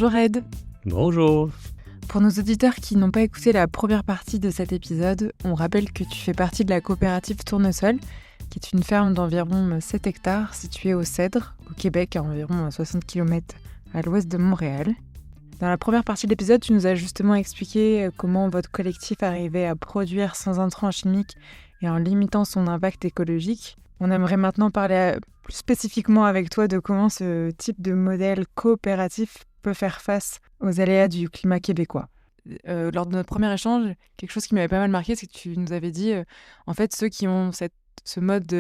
Bonjour Ed. Bonjour. Pour nos auditeurs qui n'ont pas écouté la première partie de cet épisode, on rappelle que tu fais partie de la coopérative Tournesol, qui est une ferme d'environ 7 hectares située au Cèdre, au Québec, à environ 60 km à l'ouest de Montréal. Dans la première partie de l'épisode, tu nous as justement expliqué comment votre collectif arrivait à produire sans intrants chimiques et en limitant son impact écologique. On aimerait maintenant parler plus spécifiquement avec toi de comment ce type de modèle coopératif peut faire face aux aléas du climat québécois. Lors de notre premier échange, quelque chose qui m'avait pas mal marqué, c'est que tu nous avais dit, en fait, ceux qui ont ce mode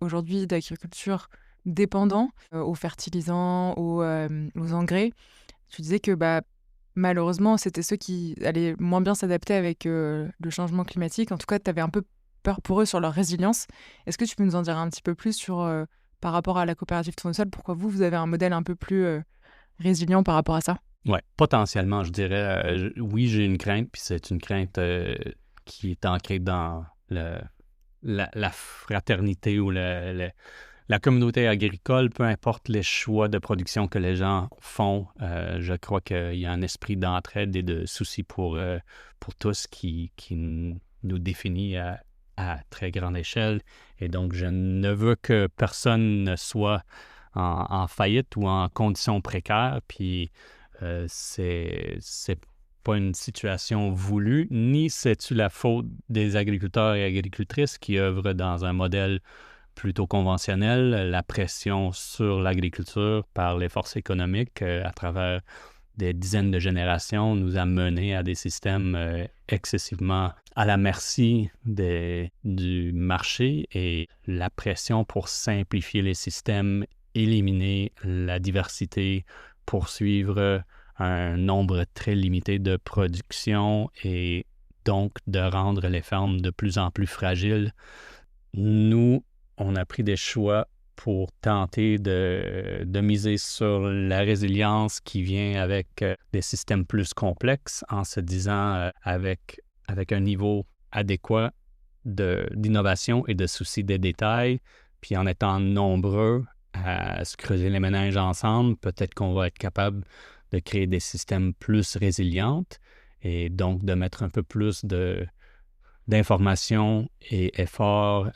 aujourd'hui d'agriculture dépendant aux fertilisants, aux engrais, tu disais que malheureusement, c'était ceux qui allaient moins bien s'adapter avec le changement climatique. En tout cas, tu avais un peu peur pour eux sur leur résilience. Est-ce que tu peux nous en dire un petit peu plus sur, par rapport à la coopérative Tournesol, pourquoi vous avez un modèle un peu plus résilient par rapport à ça? Oui, potentiellement, je dirais. Oui, j'ai une crainte, puis c'est une crainte qui est ancrée dans la fraternité ou la communauté agricole, peu importe les choix de production que les gens font. Je crois qu'il y a un esprit d'entraide et de souci pour tous qui nous définit à très grande échelle. Et donc, je ne veux que personne ne soit en faillite ou en conditions précaires. Puis, c'est pas une situation voulue, ni c'est-tu la faute des agriculteurs et agricultrices qui œuvrent dans un modèle plutôt conventionnel. La pression sur l'agriculture par les forces économiques à travers des dizaines de générations nous a menés à des systèmes excessivement à la merci du marché, et la pression pour simplifier les systèmes, éliminer la diversité, poursuivre un nombre très limité de productions et donc de rendre les fermes de plus en plus fragiles. Nous, on a pris des choix pour tenter de miser sur la résilience qui vient avec des systèmes plus complexes, en se disant avec un niveau adéquat d'innovation et de souci des détails, puis en étant nombreux à se creuser les méninges ensemble, peut-être qu'on va être capable de créer des systèmes plus résilients et donc de mettre un peu plus d'informations et efforts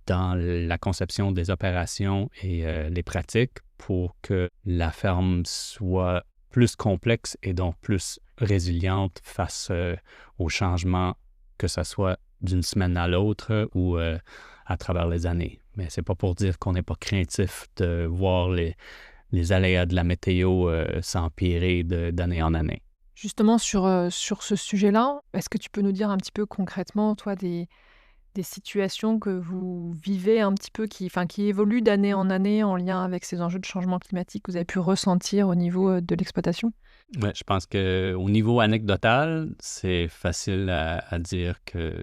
dans la conception des opérations et les pratiques pour que la ferme soit plus complexe et donc plus résiliente face aux changements, que ce soit d'une semaine à l'autre ou à travers les années. Mais c'est pas pour dire qu'on n'est pas craintif de voir les aléas de la météo s'empirer d'année en année. Justement, sur ce sujet-là, est-ce que tu peux nous dire un petit peu concrètement, toi, des situations que vous vivez un petit peu, qui évoluent d'année en année en lien avec ces enjeux de changement climatique que vous avez pu ressentir au niveau de l'exploitation? Oui, je pense qu'au niveau anecdotal, c'est facile à dire que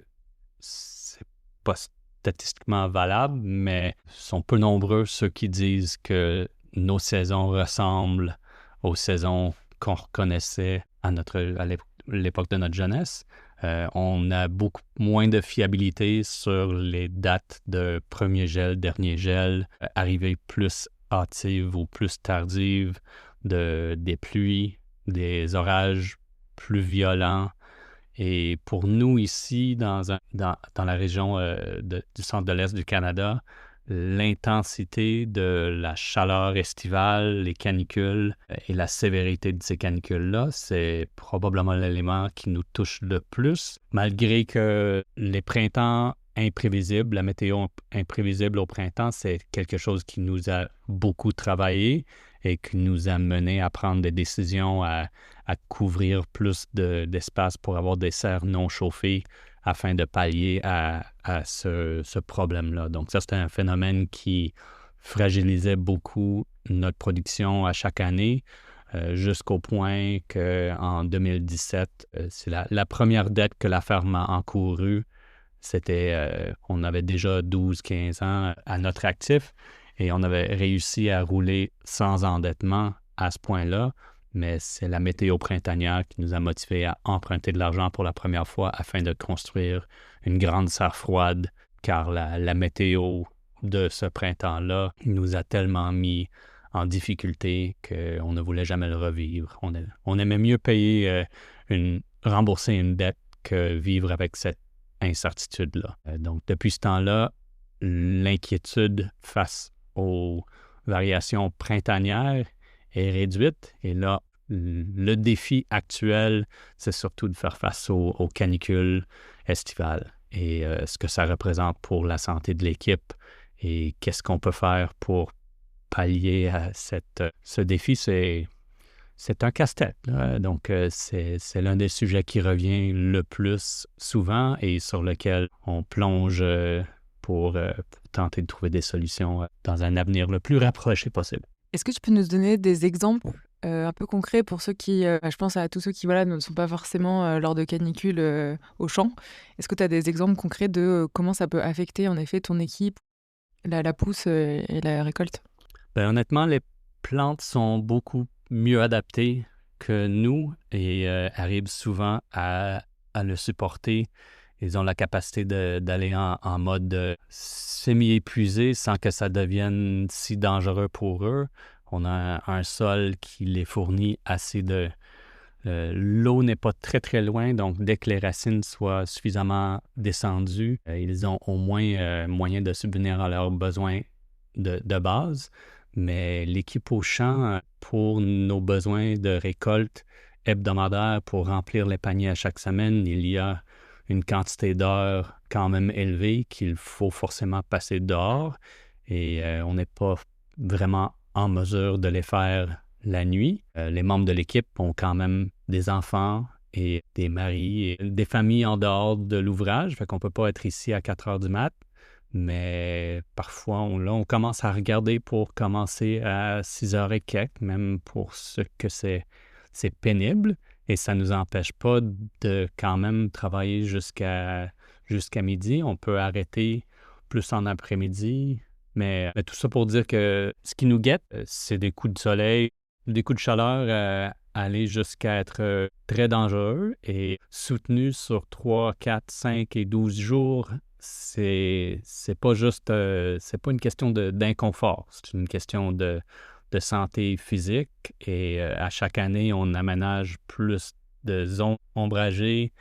c'est pas statistiquement valable, mais ils sont peu nombreux ceux qui disent que nos saisons ressemblent aux saisons qu'on reconnaissait à l'époque de notre jeunesse. On a beaucoup moins de fiabilité sur les dates de premier gel, dernier gel, arrivée plus hâtive ou plus tardive des pluies, des orages plus violents. Et pour nous ici, dans la région du centre de l'Est du Canada, l'intensité de la chaleur estivale, les canicules et la sévérité de ces canicules-là, c'est probablement l'élément qui nous touche le plus, malgré que les printemps imprévisibles, la météo imprévisible au printemps, c'est quelque chose qui nous a beaucoup travaillé et qui nous a mené à prendre des décisions à couvrir plus d'espace pour avoir des serres non chauffées afin de pallier à ce problème-là. Donc ça, c'était un phénomène qui fragilisait beaucoup notre production à chaque année, jusqu'au point qu'en 2017, c'est la première dette que la ferme a encourue. On avait déjà 12-15 ans à notre actif et on avait réussi à rouler sans endettement à ce point-là. Mais c'est la météo printanière qui nous a motivés à emprunter de l'argent pour la première fois afin de construire une grande serre froide, car la météo de ce printemps-là nous a tellement mis en difficulté qu'on ne voulait jamais le revivre. On aimait mieux payer rembourser une dette que vivre avec cette incertitude-là. Donc, depuis ce temps-là, l'inquiétude face aux variations printanières est réduite. Et là, le défi actuel, c'est surtout de faire face aux canicules estivales et ce que ça représente pour la santé de l'équipe et qu'est-ce qu'on peut faire pour pallier à ce défi. C'est un casse-tête, là. Donc, c'est l'un des sujets qui revient le plus souvent et sur lequel on plonge pour tenter de trouver des solutions dans un avenir le plus rapproché possible. Est-ce que tu peux nous donner des exemples un peu concrets pour ceux qui, je pense à tous ceux qui ne sont pas forcément lors de canicules au champ. Est-ce que tu as des exemples concrets de comment ça peut affecter en effet ton équipe, la pousse et la récolte? Ben, honnêtement, les plantes sont beaucoup mieux adaptées que nous et arrivent souvent à le supporter. Ils ont la capacité d'aller en mode semi-épuisé sans que ça devienne si dangereux pour eux. On a un sol qui les fournit assez de... l'eau n'est pas très, très loin, donc dès que les racines soient suffisamment descendues, ils ont au moins moyen de subvenir à leurs besoins de base. Mais l'équipe au champ, pour nos besoins de récolte hebdomadaire, pour remplir les paniers à chaque semaine, il y a une quantité d'heures quand même élevée qu'il faut forcément passer dehors et on n'est pas vraiment en mesure de les faire la nuit. Les membres de l'équipe ont quand même des enfants et des maris et des familles en dehors de l'ouvrage, fait qu'on ne peut pas être ici à 4 heures du mat', mais parfois on commence à regarder pour commencer à 6 heures et quelques, même pour ce que c'est pénible. Et ça ne nous empêche pas de quand même travailler jusqu'à midi. On peut arrêter plus en après-midi. Mais tout ça pour dire que ce qui nous guette, c'est des coups de soleil, des coups de chaleur aller jusqu'à être très dangereux et soutenu sur 3, 4, 5 et 12 jours. C'est pas juste... c'est pas une question d'inconfort. C'est une question de santé physique et à chaque année, on aménage plus de zones ombragées,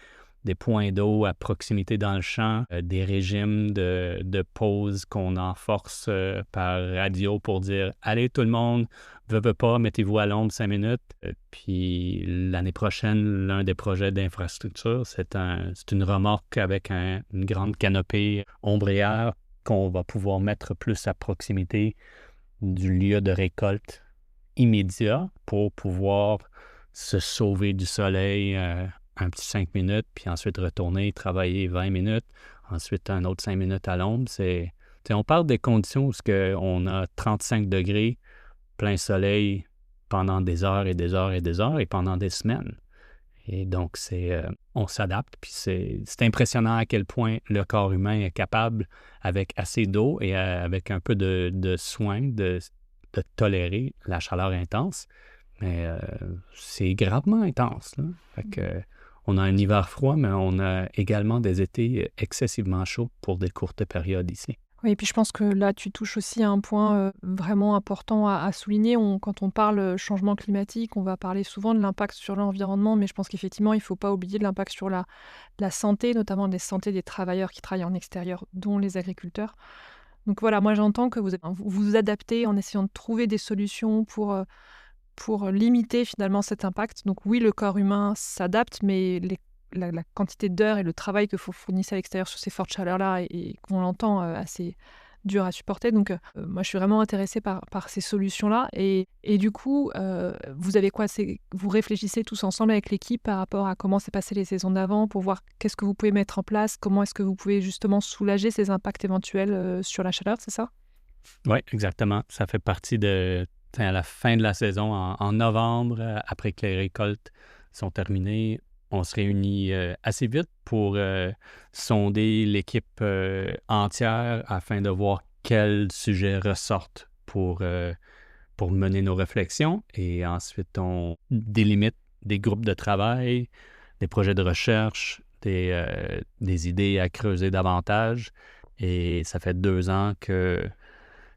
des points d'eau à proximité dans le champ, des régimes de pause qu'on enforce par radio pour dire « Allez tout le monde, veut pas, mettez-vous à l'ombre 5 minutes. » Puis l'année prochaine, l'un des projets d'infrastructure, c'est une remorque avec une grande canopée ombrière qu'on va pouvoir mettre plus à proximité du lieu de récolte immédiat pour pouvoir se sauver du soleil un petit 5 minutes, puis ensuite retourner travailler 20 minutes, ensuite un autre 5 minutes à l'ombre. On parle des conditions où on a 35 degrés, plein soleil pendant des heures et des heures et des heures et pendant des semaines. Et donc, on s'adapte, puis c'est impressionnant à quel point le corps humain est capable, avec assez d'eau et avec un peu de soin, de tolérer la chaleur intense. Mais c'est gravement intense, là. Fait que, on a un hiver froid, mais on a également des étés excessivement chauds pour des courtes périodes ici. Oui, et puis je pense que là, tu touches aussi à un point vraiment important à souligner. Quand on parle changement climatique, on va parler souvent de l'impact sur l'environnement, mais je pense qu'effectivement, il ne faut pas oublier l'impact sur la santé, notamment la santé des travailleurs qui travaillent en extérieur, dont les agriculteurs. Donc voilà, moi j'entends que vous vous adaptez en essayant de trouver des solutions pour limiter finalement cet impact. Donc oui, le corps humain s'adapte, mais la quantité d'heures et le travail que vous fournissez à l'extérieur sur ces fortes chaleurs-là et qu'on l'entend assez dur à supporter. Donc moi, je suis vraiment intéressée par ces solutions-là. Et du coup, vous avez quoi? Vous réfléchissez tous ensemble avec l'équipe par rapport à comment s'est passé les saisons d'avant pour voir qu'est-ce que vous pouvez mettre en place, comment est-ce que vous pouvez justement soulager ces impacts éventuels sur la chaleur, c'est ça? Oui, exactement. Ça fait partie à la fin de la saison, en novembre, après que les récoltes sont terminées, on se réunit assez vite pour sonder l'équipe entière afin de voir quels sujets ressortent pour mener nos réflexions. Et ensuite, on délimite des groupes de travail, des projets de recherche, des idées à creuser davantage. Et ça fait 2 ans que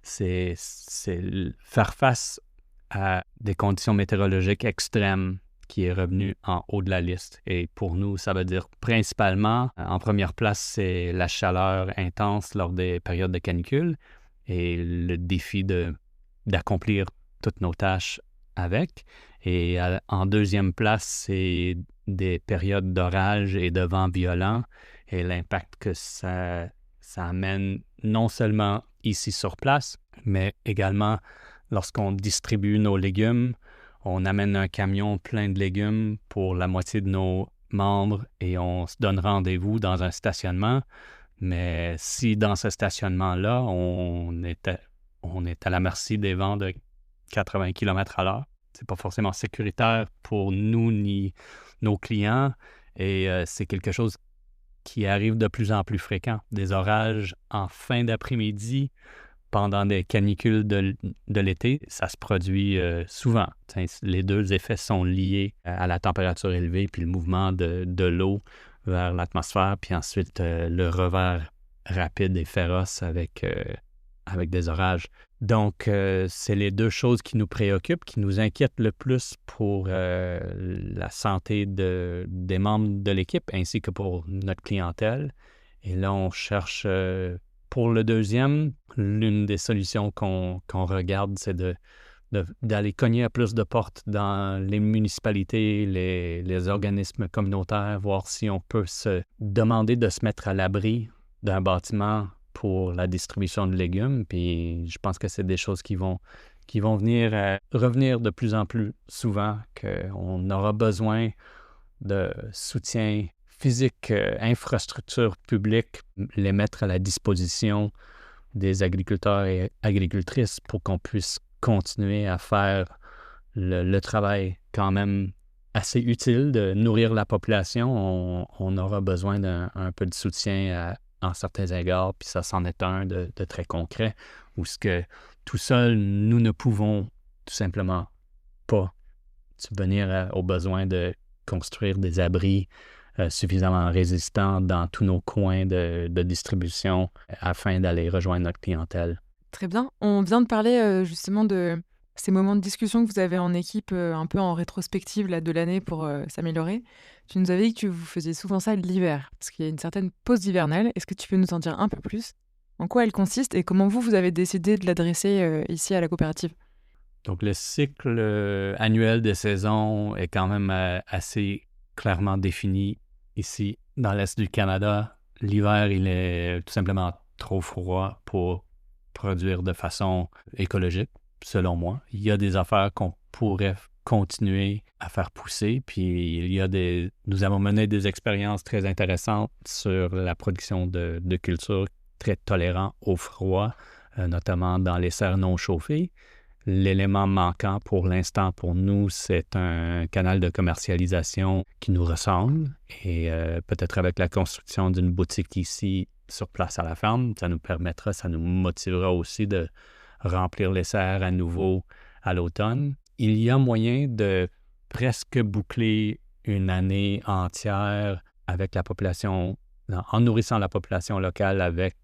c'est faire face à des conditions météorologiques extrêmes qui est revenu en haut de la liste. Et pour nous, ça veut dire principalement, en première place, c'est la chaleur intense lors des périodes de canicule et le défi d'accomplir toutes nos tâches avec. Et en deuxième place, c'est des périodes d'orage et de vent violent et l'impact que ça amène non seulement ici sur place, mais également lorsqu'on distribue nos légumes. On amène un camion plein de légumes pour la moitié de nos membres et on se donne rendez-vous dans un stationnement. Mais si dans ce stationnement-là, on est à la merci des vents de 80 km/h, c'est pas forcément sécuritaire pour nous ni nos clients et c'est quelque chose qui arrive de plus en plus fréquent. Des orages en fin d'après-midi pendant des canicules de l'été, ça se produit souvent. Les deux effets sont liés à la température élevée puis le mouvement de l'eau vers l'atmosphère, puis ensuite le revers rapide et féroce avec des orages. Donc, c'est les deux choses qui nous préoccupent, qui nous inquiètent le plus pour la santé des membres de l'équipe ainsi que pour notre clientèle. Et là, on cherche, pour le deuxième, l'une des solutions qu'on regarde, c'est d'aller cogner à plus de portes dans les municipalités, les organismes communautaires, voir si on peut se demander de se mettre à l'abri d'un bâtiment pour la distribution de légumes. Puis je pense que c'est des choses qui vont venir revenir de plus en plus souvent, qu'on aura besoin de soutien physique, infrastructures publiques, les mettre à la disposition des agriculteurs et agricultrices pour qu'on puisse continuer à faire le travail quand même assez utile de nourrir la population. On aura besoin d'un peu de soutien en certains égards, puis ça c'en est un de très concret, où ce que tout seul, nous ne pouvons tout simplement pas subvenir aux besoins de construire des abris suffisamment résistants dans tous nos coins de distribution afin d'aller rejoindre notre clientèle. Très bien. On vient de parler justement de ces moments de discussion que vous avez en équipe, un peu en rétrospective là, de l'année pour s'améliorer. Tu nous avais dit que vous faisiez souvent ça l'hiver, parce qu'il y a une certaine pause hivernale. Est-ce que tu peux nous en dire un peu plus? En quoi elle consiste et comment vous avez décidé de l'adresser ici à la coopérative? Donc, le cycle annuel des saisons est quand même assez clairement défini ici dans l'Est du Canada. L'hiver, il est tout simplement trop froid pour produire de façon écologique, selon moi. Il y a des affaires qu'on pourrait continuer à faire pousser, puis nous avons mené des expériences très intéressantes sur la production de cultures très tolérantes au froid, notamment dans les serres non chauffées. L'élément manquant pour l'instant pour nous, c'est un canal de commercialisation qui nous ressemble et peut-être avec la construction d'une boutique ici sur place à la ferme, ça nous motivera aussi de remplir les serres à nouveau à l'automne. Il y a moyen de presque boucler une année entière avec la population, en nourrissant la population locale avec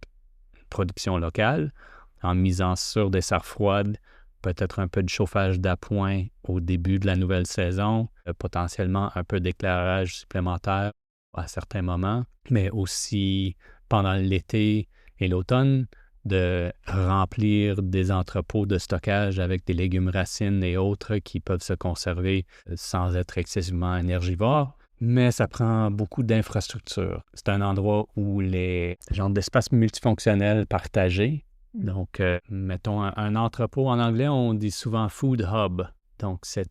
production locale, en misant sur des serres froides, peut-être un peu de chauffage d'appoint au début de la nouvelle saison, potentiellement un peu d'éclairage supplémentaire à certains moments, mais aussi pendant l'été et l'automne, de remplir des entrepôts de stockage avec des légumes racines et autres qui peuvent se conserver sans être excessivement énergivores. Mais ça prend beaucoup d'infrastructures. C'est un endroit où les genres d'espaces multifonctionnels partagés. Donc, mettons un entrepôt. En anglais, on dit souvent « food hub ». Donc, c'est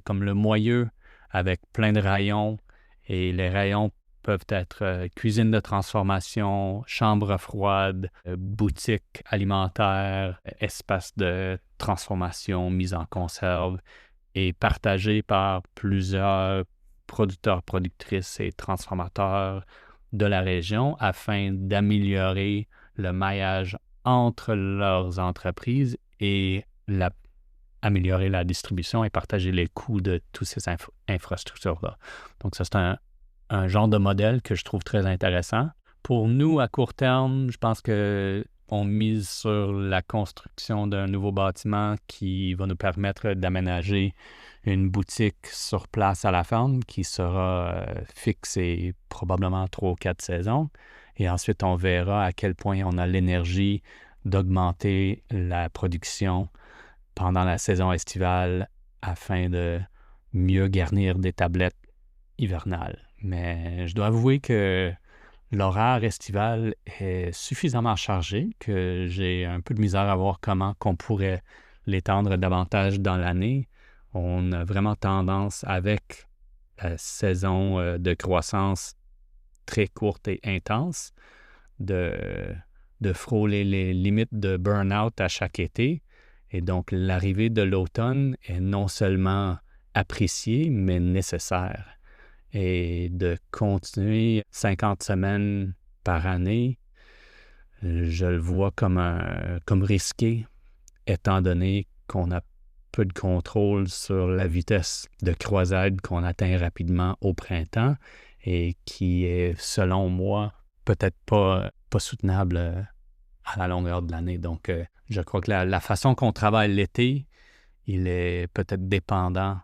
comme le moyeu avec plein de rayons. Et les rayons peuvent être cuisine de transformation, chambre froide, boutique alimentaire, espace de transformation, mise en conserve et partagés par plusieurs producteurs, productrices et transformateurs de la région afin d'améliorer le maillage entre leurs entreprises et améliorer la distribution et partager les coûts de toutes ces infrastructures-là. Donc ça, c'est un genre de modèle que je trouve très intéressant. Pour nous, à court terme, je pense que on mise sur la construction d'un nouveau bâtiment qui va nous permettre d'aménager une boutique sur place à la ferme qui sera fixée probablement 3 ou 4 saisons. Et ensuite, on verra à quel point on a l'énergie d'augmenter la production pendant la saison estivale afin de mieux garnir des tablettes hivernales. Mais je dois avouer que l'horaire estival est suffisamment chargé que j'ai un peu de misère à voir comment qu'on pourrait l'étendre davantage dans l'année. On a vraiment tendance, avec la saison de croissance très courte et intense, de frôler les limites de burn-out à chaque été. Et donc, l'arrivée de l'automne est non seulement appréciée, mais nécessaire. Et de continuer 50 semaines par année, je le vois comme risqué, étant donné qu'on a peu de contrôle sur la vitesse de croisade qu'on atteint rapidement au printemps et qui est, selon moi, peut-être pas soutenable à la longueur de l'année. Donc, je crois que la façon qu'on travaille l'été, il est peut-être dépendant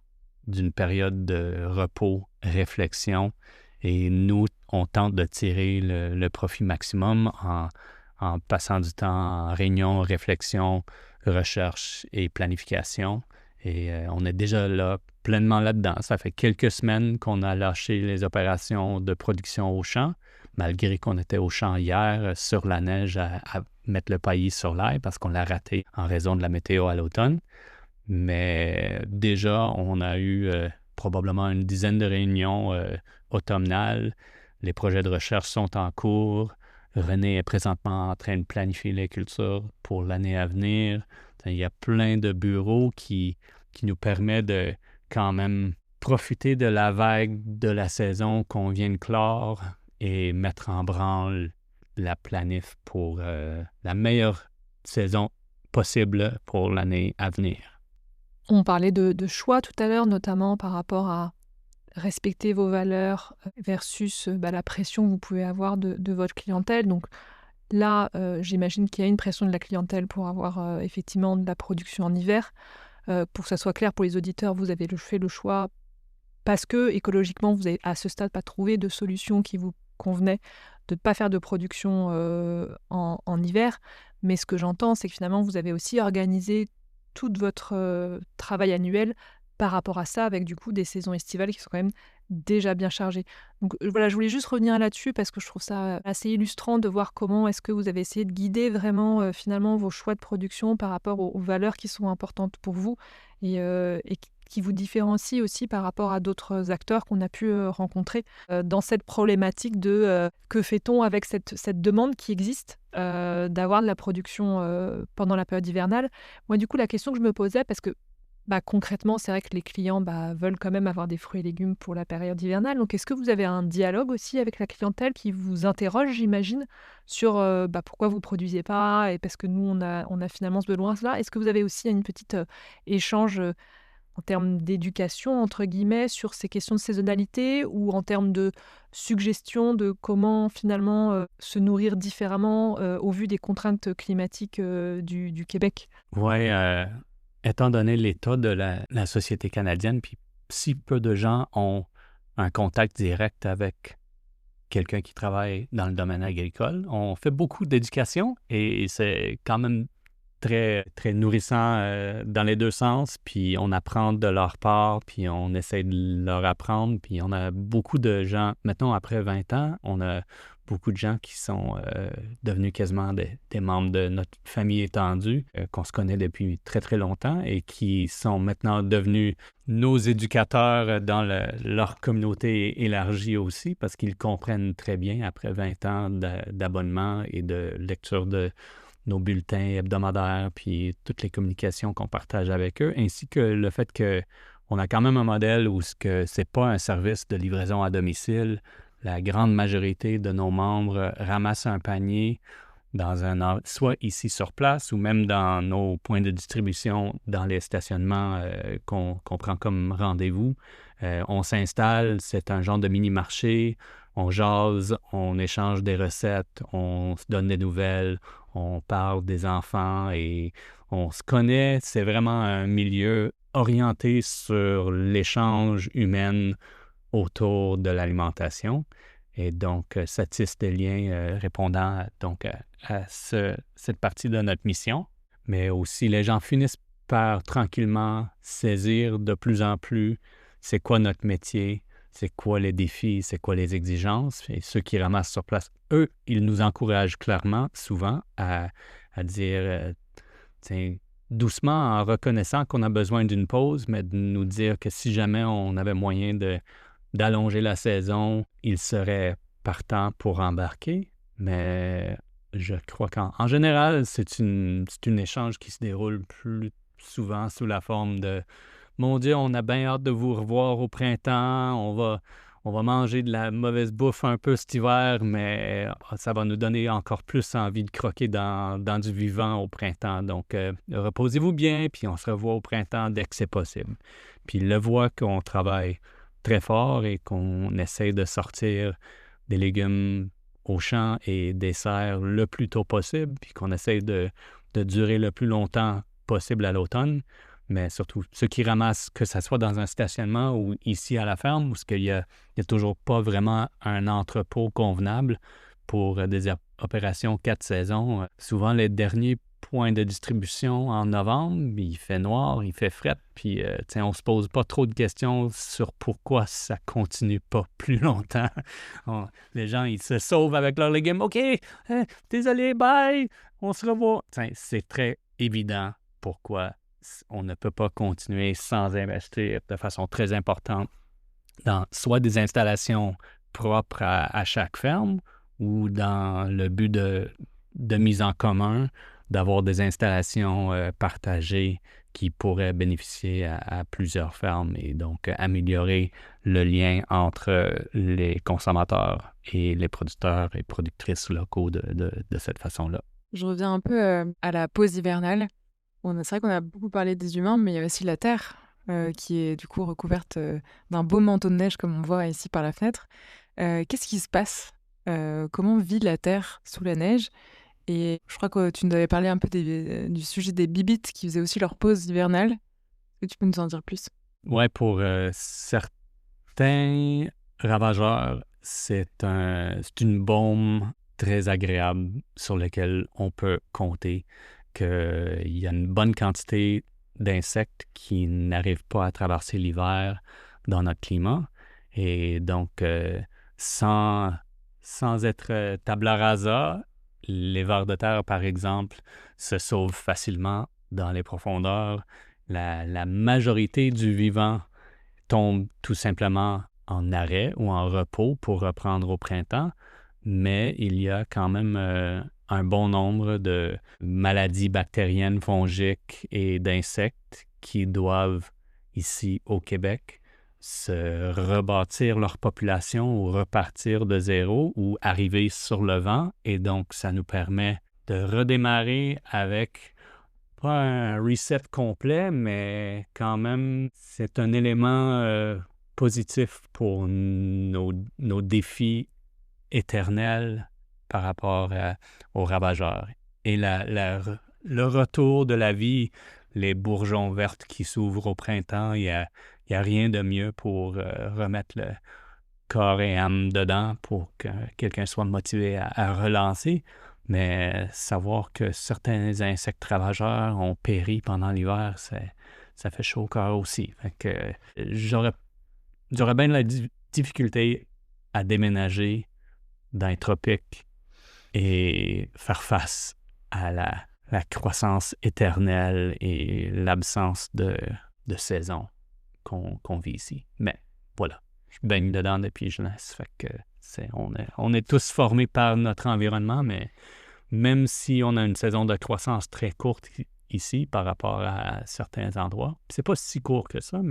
d'une période de repos, réflexion, et nous, on tente de tirer le profit maximum en passant du temps en réunion, réflexion, recherche et planification. Et on est déjà là, pleinement là-dedans. Ça fait quelques semaines qu'on a lâché les opérations de production au champ, malgré qu'on était au champ hier sur la neige à mettre le paillis sur l'ail parce qu'on l'a raté en raison de la météo à l'automne. Mais déjà, on a eu probablement une dizaine de réunions automnales. Les projets de recherche sont en cours. René est présentement en train de planifier les cultures pour l'année à venir. Il y a plein de bureaux qui nous permettent de quand même profiter de la vague de la saison qu'on vient de clore et mettre en branle la planif pour la meilleure saison possible pour l'année à venir. On parlait de choix tout à l'heure, notamment par rapport à respecter vos valeurs versus la pression que vous pouvez avoir de votre clientèle. Donc là, j'imagine qu'il y a une pression de la clientèle pour avoir effectivement de la production en hiver. Pour que ça soit clair pour les auditeurs, vous avez fait le choix parce que écologiquement, vous n'avez à ce stade pas trouvé de solution qui vous convenait de ne pas faire de production en hiver. Mais ce que j'entends, c'est que finalement, vous avez aussi organisé tout votre travail annuel par rapport à ça, avec du coup des saisons estivales qui sont quand même déjà bien chargées. Donc voilà, je voulais juste revenir là-dessus parce que je trouve ça assez illustrant de voir comment est-ce que vous avez essayé de guider vraiment finalement vos choix de production par rapport aux valeurs qui sont importantes pour vous et qui vous différencient aussi par rapport à d'autres acteurs qu'on a pu rencontrer dans cette problématique de que fait-on avec cette demande qui existe d'avoir de la production pendant la période hivernale. Moi, du coup, la question que je me posais, parce que concrètement, c'est vrai que les clients veulent quand même avoir des fruits et légumes pour la période hivernale. Donc, est-ce que vous avez un dialogue aussi avec la clientèle qui vous interroge, j'imagine, sur pourquoi vous ne produisez pas et parce que nous, on a finalement ce besoin-là. Est-ce que vous avez aussi une petite échange en termes d'éducation, entre guillemets, sur ces questions de saisonnalité ou en termes de suggestions de comment finalement se nourrir différemment au vu des contraintes climatiques du Québec? Oui, étant donné l'état de la société canadienne, puis si peu de gens ont un contact direct avec quelqu'un qui travaille dans le domaine agricole, on fait beaucoup d'éducation et c'est quand même très, très nourrissant dans les deux sens, puis on apprend de leur part, puis on essaie de leur apprendre, puis on a beaucoup de gens, maintenant après 20 ans, on a beaucoup de gens qui sont devenus quasiment des membres de notre famille étendue, qu'on se connaît depuis très, très longtemps et qui sont maintenant devenus nos éducateurs dans leur communauté élargie aussi, parce qu'ils comprennent très bien, après 20 ans d'abonnement et de lecture de nos bulletins hebdomadaires, puis toutes les communications qu'on partage avec eux, ainsi que le fait qu'on a quand même un modèle où c'est pas un service de livraison à domicile. La grande majorité de nos membres ramassent un panier soit ici sur place ou même dans nos points de distribution, dans les stationnements qu'on prend comme rendez-vous. On s'installe, c'est un genre de mini-marché. on jase, on échange des recettes, on se donne des nouvelles, on parle des enfants et on se connaît. C'est vraiment un milieu orienté sur l'échange humain autour de l'alimentation. Et donc, ça tisse des liens répondant à cette partie de notre mission. Mais aussi, les gens finissent par tranquillement saisir de plus en plus c'est quoi notre métier, c'est quoi les défis, c'est quoi les exigences. Et ceux qui ramassent sur place, eux, ils nous encouragent clairement, souvent, à dire, tiens, doucement, en reconnaissant qu'on a besoin d'une pause, mais de nous dire que si jamais on avait moyen d'allonger la saison, ils seraient partants pour embarquer. Mais je crois qu'en général, c'est un échange qui se déroule plus souvent sous la forme de « Mon Dieu, on a bien hâte de vous revoir au printemps, on va manger de la mauvaise bouffe un peu cet hiver, mais ça va nous donner encore plus envie de croquer dans du vivant au printemps. Donc, reposez-vous bien, puis on se revoit au printemps dès que c'est possible. » Puis le voit qu'on travaille très fort et qu'on essaie de sortir des légumes au champ et des serres le plus tôt possible, puis qu'on essaie de durer le plus longtemps possible à l'automne. Mais surtout, ceux qui ramassent, que ce soit dans un stationnement ou ici à la ferme, où il n'y a toujours pas vraiment un entrepôt convenable pour des opérations 4 saisons. Souvent, les derniers points de distribution en novembre, il fait noir, il fait fret, puis on ne se pose pas trop de questions sur pourquoi ça continue pas plus longtemps. Les gens, ils se sauvent avec leurs légumes. « OK, désolé, bye, on se revoit. » C'est très évident pourquoi on ne peut pas continuer sans investir de façon très importante dans soit des installations propres à chaque ferme ou dans le but de mise en commun, d'avoir des installations partagées qui pourraient bénéficier à plusieurs fermes et donc améliorer le lien entre les consommateurs et les producteurs et productrices locaux de cette façon-là. Je reviens un peu à la pause hivernale. C'est vrai qu'on a beaucoup parlé des humains, mais il y a aussi la terre qui est du coup recouverte d'un beau manteau de neige comme on voit ici par la fenêtre. Qu'est-ce qui se passe? Comment vit la terre sous la neige? Et je crois que tu nous avais parlé un peu du sujet des bibites qui faisaient aussi leur pause hivernale. Est-ce que tu peux nous en dire plus? Ouais, pour certains ravageurs, c'est une baume très agréable sur laquelle on peut compter qu'il y a une bonne quantité d'insectes qui n'arrivent pas à traverser l'hiver dans notre climat. Et donc, sans être tabula rasa, les vers de terre, par exemple, se sauvent facilement dans les profondeurs. La majorité du vivant tombe tout simplement en arrêt ou en repos pour reprendre au printemps, mais il y a quand même un bon nombre de maladies bactériennes, fongiques et d'insectes qui doivent, ici au Québec, se rebâtir leur population ou repartir de zéro ou arriver sur le vent. Et donc, ça nous permet de redémarrer avec pas un reset complet, mais quand même, c'est un élément positif pour nos défis éternels par rapport aux ravageurs. Et le retour de la vie, les bourgeons vertes qui s'ouvrent au printemps, il y a rien de mieux pour remettre le corps et âme dedans pour que quelqu'un soit motivé à relancer. Mais savoir que certains insectes ravageurs ont péri pendant l'hiver, ça fait chaud au cœur aussi. Fait que j'aurais bien de la difficulté à déménager dans les tropiques et faire face à la croissance éternelle et l'absence de saison qu'on vit ici. Mais voilà, je baigne dedans depuis jeunesse. Fait que on est tous formés par notre environnement, mais même si on a une saison de croissance très courte ici par rapport à certains endroits, c'est pas si court que ça,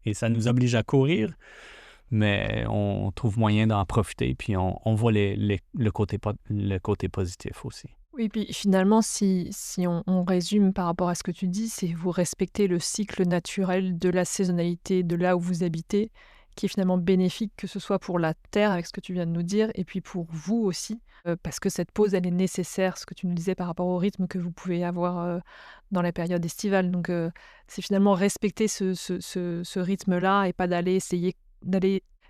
et ça nous oblige à courir, mais on trouve moyen d'en profiter, puis on voit le côté positif aussi. Oui, puis finalement, si on résume par rapport à ce que tu dis, c'est vous respectez le cycle naturel de la saisonnalité de là où vous habitez, qui est finalement bénéfique, que ce soit pour la terre, avec ce que tu viens de nous dire, et puis pour vous aussi, parce que cette pause, elle est nécessaire, ce que tu nous disais par rapport au rythme que vous pouvez avoir dans la période estivale. Donc, c'est finalement respecter ce rythme-là et pas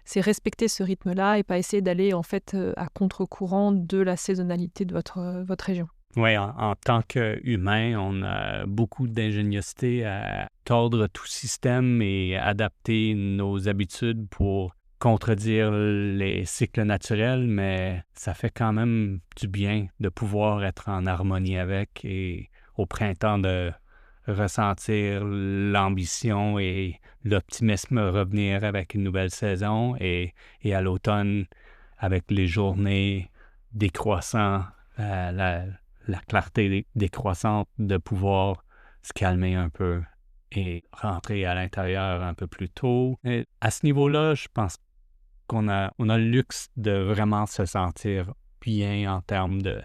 c'est respecter ce rythme-là et pas essayer d'aller en fait à contre-courant de la saisonnalité de votre région. Oui, en tant qu'humain, on a beaucoup d'ingéniosité à tordre tout système et adapter nos habitudes pour contredire les cycles naturels, mais ça fait quand même du bien de pouvoir être en harmonie avec et au printemps de ressentir l'ambition et l'optimisme revenir avec une nouvelle saison et à l'automne avec les journées décroissant, la clarté décroissante de pouvoir se calmer un peu et rentrer à l'intérieur un peu plus tôt. Et à ce niveau-là, je pense qu'on a le luxe de vraiment se sentir bien en termes de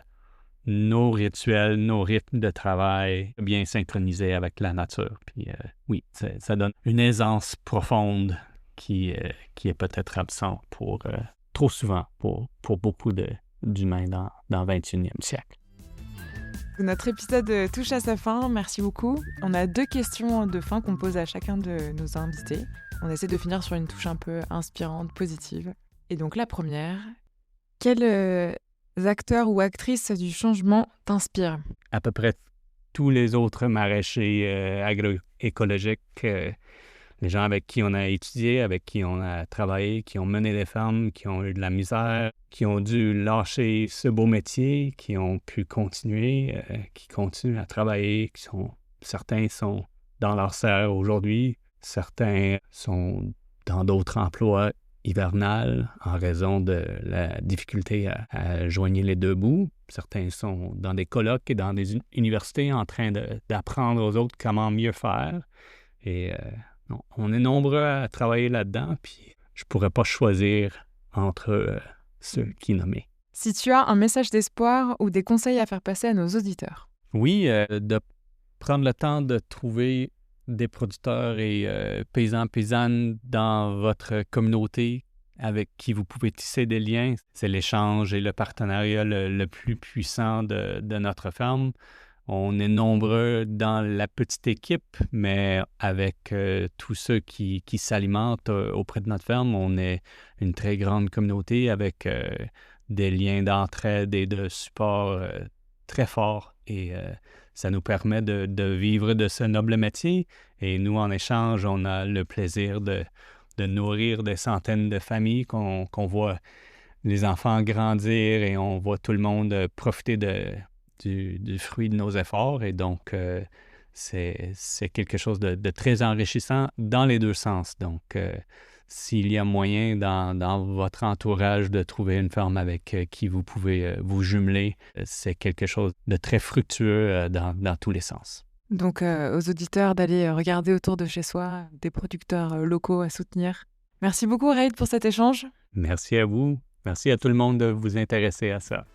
nos rituels, nos rythmes de travail bien synchronisés avec la nature. Puis oui, ça donne une aisance profonde qui est peut-être absente trop souvent pour beaucoup d'humains dans le 21e siècle. Notre épisode touche à sa fin, merci beaucoup. On a 2 questions de fin qu'on pose à chacun de nos invités. On essaie de finir sur une touche un peu inspirante, positive. Et donc la première, quels acteurs ou actrices du changement t'inspirent? À peu près tous les autres maraîchers agroécologiques, les gens avec qui on a étudié, avec qui on a travaillé, qui ont mené des fermes, qui ont eu de la misère, qui ont dû lâcher ce beau métier, qui ont pu continuer, qui continuent à travailler, certains sont dans leur serre aujourd'hui, certains sont dans d'autres emplois hivernales en raison de la difficulté à joigner les deux bouts. Certains sont dans des colloques et dans des universités en train d'apprendre aux autres comment mieux faire. Et on est nombreux à travailler là-dedans, puis je pourrais pas choisir entre ceux qui nommaient. Si tu as un message d'espoir ou des conseils à faire passer à nos auditeurs? Oui, de prendre le temps de trouver des producteurs et paysannes dans votre communauté avec qui vous pouvez tisser des liens. C'est l'échange et le partenariat le plus puissant de notre ferme. On est nombreux dans la petite équipe, mais avec tous ceux qui s'alimentent auprès de notre ferme, on est une très grande communauté avec des liens d'entraide et de support très forts. Et ça nous permet de vivre de ce noble métier. Et nous, en échange, on a le plaisir de nourrir des centaines de familles qu'on voit les enfants grandir et on voit tout le monde profiter du fruit de nos efforts. Et donc, c'est quelque chose de très enrichissant dans les deux sens. Donc, s'il y a moyen dans votre entourage de trouver une ferme avec qui vous pouvez vous jumeler, c'est quelque chose de très fructueux dans tous les sens. Donc, aux auditeurs d'aller regarder autour de chez soi des producteurs locaux à soutenir. Merci beaucoup, Reid, pour cet échange. Merci à vous. Merci à tout le monde de vous intéresser à ça.